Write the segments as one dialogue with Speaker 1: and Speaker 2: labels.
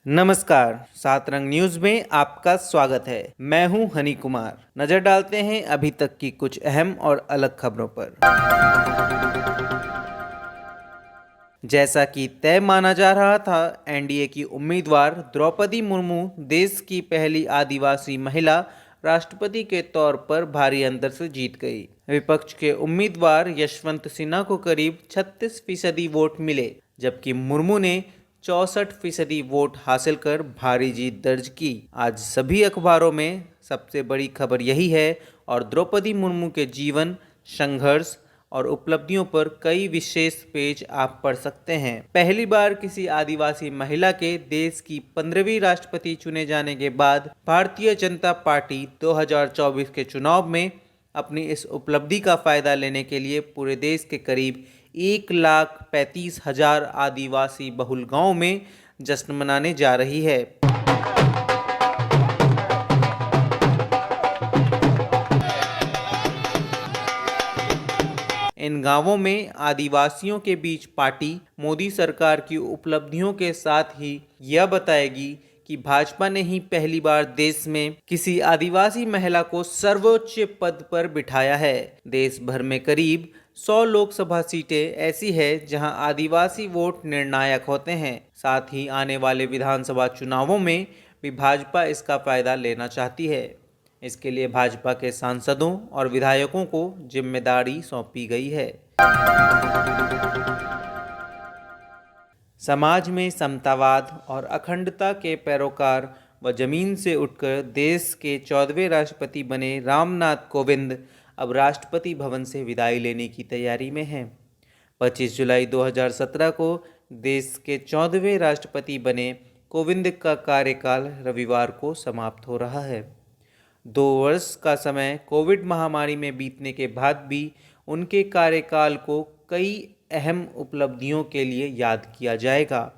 Speaker 1: नमस्कार, सात रंग न्यूज में आपका स्वागत है। मैं हूं हनी कुमार। नजर डालते हैं अभी तक की कुछ अहम और अलग खबरों पर। जैसा कि तय माना जा रहा था, एनडीए की उम्मीदवार द्रौपदी मुर्मू देश की पहली आदिवासी महिला राष्ट्रपति के तौर पर भारी अंतर से जीत गई। विपक्ष के उम्मीदवार यशवंत सिन्हा को करीब 36% वोट मिले, जबकि मुर्मू ने 64% वोट हासिल कर भारी जीत दर्ज की। आज सभी अखबारों में सबसे बड़ी खबर यही है और द्रौपदी मुर्मू के जीवन, संघर्ष और उपलब्धियों पर कई विशेष पेज आप पढ़ सकते हैं। पहली बार किसी आदिवासी महिला के देश की 15वीं राष्ट्रपति चुने जाने के बाद भारतीय जनता पार्टी 2024 के चुनाव में अपनी इस उपलब्धि का फायदा लेने के लिए पूरे देश के करीब 1,35,000 आदिवासी बहुल गांव में जश्न मनाने जा रही है। इन गांवों में आदिवासियों के बीच पार्टी मोदी सरकार की उपलब्धियों के साथ ही यह बताएगी कि भाजपा ने ही पहली बार देश में किसी आदिवासी महिला को सर्वोच्च पद पर बिठाया है। देश भर में करीब 100 लोकसभा सीटें ऐसी है जहां आदिवासी वोट निर्णायक होते हैं। साथ ही आने वाले विधानसभा चुनावों में भी भाजपा इसका फायदा लेना चाहती है। इसके लिए भाजपा के सांसदों और विधायकों को जिम्मेदारी सौंपी गई है। समाज में समतावाद और अखंडता के पैरोकार व जमीन से उठकर देश के 14वें राष्ट्रपति बने रामनाथ कोविंद अब राष्ट्रपति भवन से विदाई लेने की तैयारी में हैं। 25 जुलाई 2017 को देश के 14वें राष्ट्रपति बने कोविंद का कार्यकाल रविवार को समाप्त हो रहा है। 2 वर्ष का समय कोविड महामारी में बीतने के बाद भी उनके कार्यकाल को कई अहम उपलब्धियों के लिए याद किया जाएगा।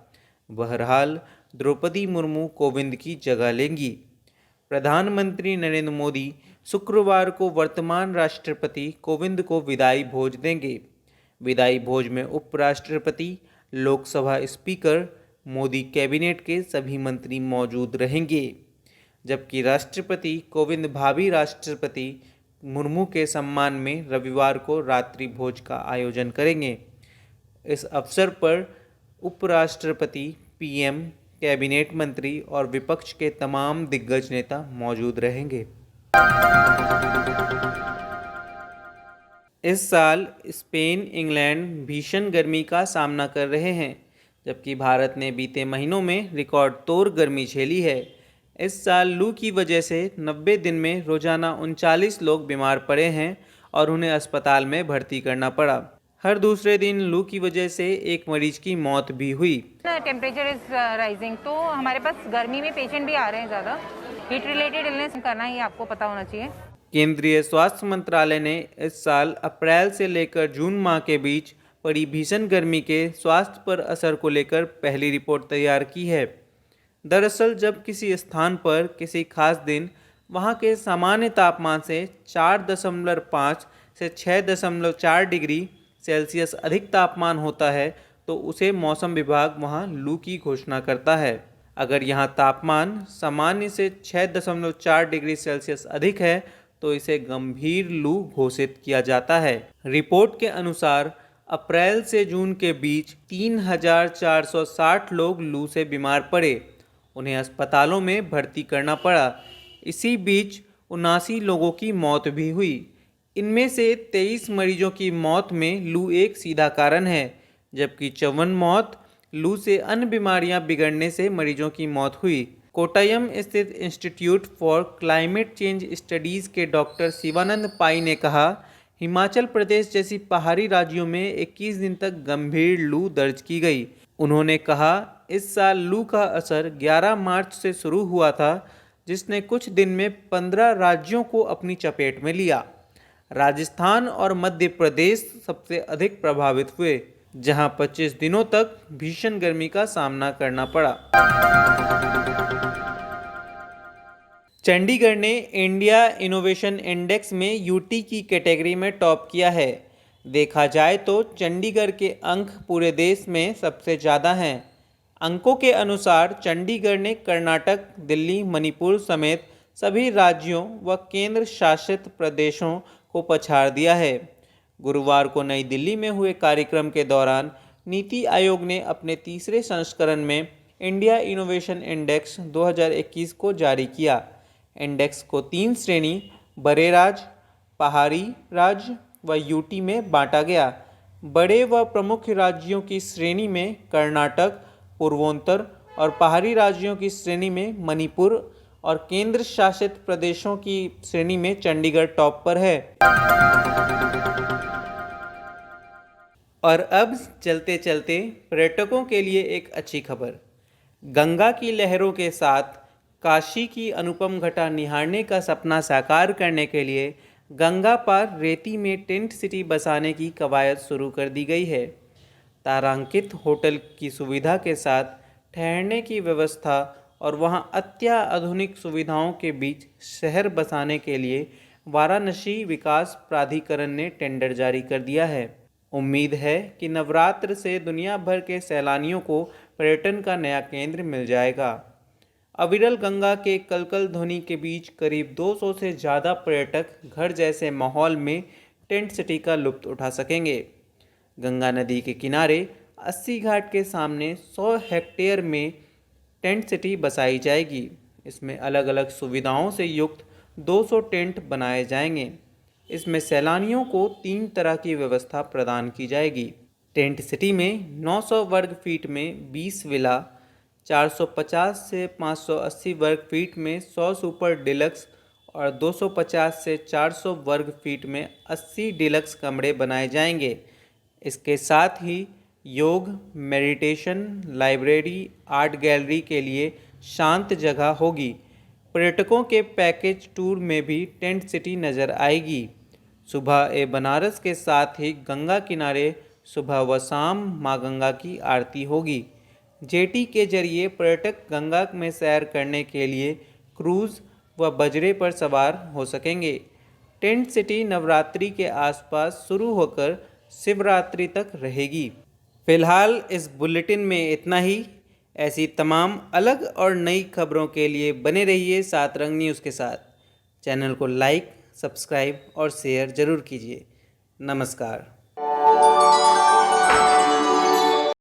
Speaker 1: बहरहाल द्रौपदी मुर्मू कोविंद की जगह लेंगी। प्रधानमंत्री नरेंद्र मोदी शुक्रवार को वर्तमान राष्ट्रपति कोविंद को विदाई भोज देंगे। विदाई भोज में उपराष्ट्रपति, लोकसभा स्पीकर, मोदी कैबिनेट के सभी मंत्री मौजूद रहेंगे, जबकि राष्ट्रपति कोविंद भावी राष्ट्रपति मुर्मू के सम्मान में रविवार को रात्रि भोज का आयोजन करेंगे। इस अवसर पर उपराष्ट्रपति, पीएम, कैबिनेट मंत्री और विपक्ष के तमाम दिग्गज नेता मौजूद रहेंगे। इस साल स्पेन, इंग्लैंड भीषण गर्मी का सामना कर रहे हैं, जबकि भारत ने बीते महीनों में रिकॉर्ड तोड़ गर्मी झेली है। इस साल लू की वजह से 90 दिन में रोजाना 39 लोग बीमार पड़े हैं और उन्हें अस्पताल में भर्ती करना पड़ा। हर दूसरे दिन लू की वजह से एक मरीज की मौत भी हुई।
Speaker 2: टेम्परेचर इज राइजिंग, तो हमारे पास गर्मी में पेशेंट भी आ रहे हैं ज़्यादा। हीट रिलेटेड इलनेस करना ही आपको पता होना चाहिए।
Speaker 1: केंद्रीय स्वास्थ्य मंत्रालय ने इस साल अप्रैल से लेकर जून माह के बीच पड़ी भीषण गर्मी के स्वास्थ्य पर असर को लेकर पहली रिपोर्ट तैयार की है। दरअसल जब किसी स्थान पर किसी खास दिन वहां के सामान्य तापमान से 4.5 से 6.4 डिग्री सेल्सियस अधिक तापमान होता है तो उसे मौसम विभाग वहां लू की घोषणा करता है। अगर यहां तापमान सामान्य से 6.4 डिग्री सेल्सियस अधिक है तो इसे गंभीर लू घोषित किया जाता है। रिपोर्ट के अनुसार अप्रैल से जून के बीच 3,460 लोग लू से बीमार पड़े। उन्हें अस्पतालों में भर्ती करना पड़ा। इसी बीच 79 लोगों की मौत भी हुई। इनमें से 23 मरीजों की मौत में लू एक सीधा कारण है, जबकि 54 मौत लू से अन्य बीमारियां बिगड़ने से मरीजों की मौत हुई। कोट्टायम स्थित institute for climate change studies के डॉक्टर शिवानंद पाई ने कहा, हिमाचल प्रदेश जैसी पहाड़ी राज्यों में 21 दिन तक गंभीर लू दर्ज की गई। उन्होंने कहा, इस साल लू का असर 11 मार्च से शुरू हुआ था, जिसने कुछ दिन में 15 राज्यों को अपनी चपेट में लिया। राजस्थान और मध्य प्रदेश सबसे अधिक प्रभावित हुए, जहां 25 दिनों तक भीषण गर्मी का सामना करना पड़ा। चंडीगढ़ ने इंडिया इनोवेशन इंडेक्स में यूटी की कैटेगरी में टॉप किया है। देखा जाए तो चंडीगढ़ के अंक पूरे देश में सबसे ज़्यादा हैं। अंकों के अनुसार चंडीगढ़ ने कर्नाटक, दिल्ली, मणिपुर समेत सभी राज्यों व केंद्र शासित प्रदेशों को पछाड़ दिया है। गुरुवार को नई दिल्ली में हुए कार्यक्रम के दौरान नीति आयोग ने अपने तीसरे संस्करण में इंडिया इनोवेशन इंडेक्स 2021 को जारी किया। इंडेक्स को 3 श्रेणी बड़े राज्य, पहाड़ी राज्य व यूटी में बांटा गया। बड़े व प्रमुख राज्यों की श्रेणी में कर्नाटक, पूर्वोत्तर और पहाड़ी राज्यों की श्रेणी में मणिपुर और केंद्र शासित प्रदेशों की श्रेणी में चंडीगढ़ टॉप पर है। और अब चलते चलते पर्यटकों के लिए एक अच्छी खबर। गंगा की लहरों के साथ काशी की अनुपम घटा निहारने का सपना साकार करने के लिए गंगा पार रेती में टेंट सिटी बसाने की कवायद शुरू कर दी गई है। तारांकित होटल की सुविधा के साथ ठहरने की व्यवस्था और वहां अत्याधुनिक सुविधाओं के बीच शहर बसाने के लिए वाराणसी विकास प्राधिकरण ने टेंडर जारी कर दिया है। उम्मीद है कि नवरात्र से दुनिया भर के सैलानियों को पर्यटन का नया केंद्र मिल जाएगा। अविरल गंगा के कलकल ध्वनि के बीच करीब 200 से ज़्यादा पर्यटक घर जैसे माहौल में टेंट सिटी का लुत्फ उठा सकेंगे। गंगा नदी के किनारे 80 घाट के सामने 100 हेक्टेयर में टेंट सिटी बसाई जाएगी। इसमें अलग अलग सुविधाओं से युक्त 200 टेंट बनाए जाएंगे। इसमें सैलानियों को 3 तरह की व्यवस्था प्रदान की जाएगी। टेंट सिटी में 900 वर्ग फीट में 20 विला, 450 से 580 वर्ग फीट में 100 सुपर डिलक्स और 250 से 400 वर्ग फीट में 80 डिलक्स कमरे बनाए जाएंगे। इसके साथ ही योग, मेडिटेशन, लाइब्रेरी, आर्ट गैलरी के लिए शांत जगह होगी। पर्यटकों के पैकेज टूर में भी टेंट सिटी नज़र आएगी। सुबह ए बनारस के साथ ही गंगा किनारे सुबह व शाम माँ गंगा की आरती होगी। जेटी के जरिए पर्यटक गंगा में सैर करने के लिए क्रूज़ व बजरे पर सवार हो सकेंगे। टेंट सिटी नवरात्रि के आसपास शुरू होकर शिवरात्रि तक रहेगी। फिलहाल इस बुलेटिन में इतना ही। ऐसी तमाम अलग और नई खबरों के लिए बने रहिए सात रंग न्यूज़ के साथ। चैनल को लाइक, सब्सक्राइब और शेयर ज़रूर कीजिए। नमस्कार।